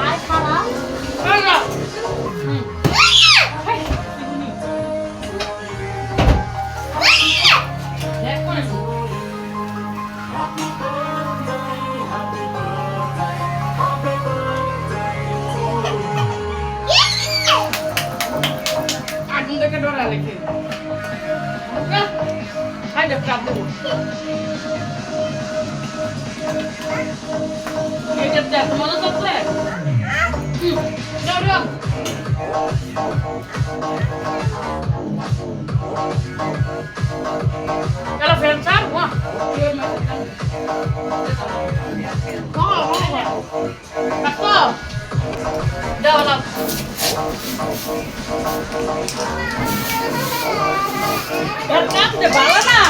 আর খারাপ আগুন দেখে ডরা লেগে হাই দেখতে দেবো এটা দেখ মনে করতে যাও Kalau pensar, wah, aku, dah lah. Berkat deh bala na.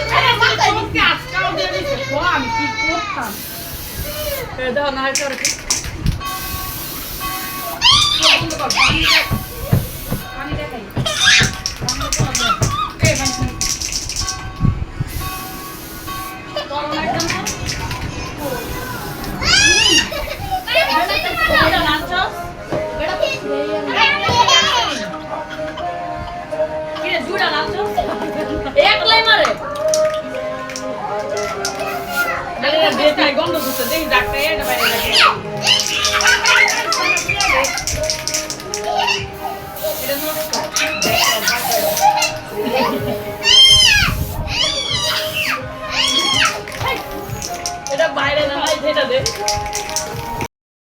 Ada apa ini gas? Kalau dia di sekolah, mesti kuat. Dah naik cari. Pani deh kayak. Gombo sudah deh, dah kayak ada banyak lagi.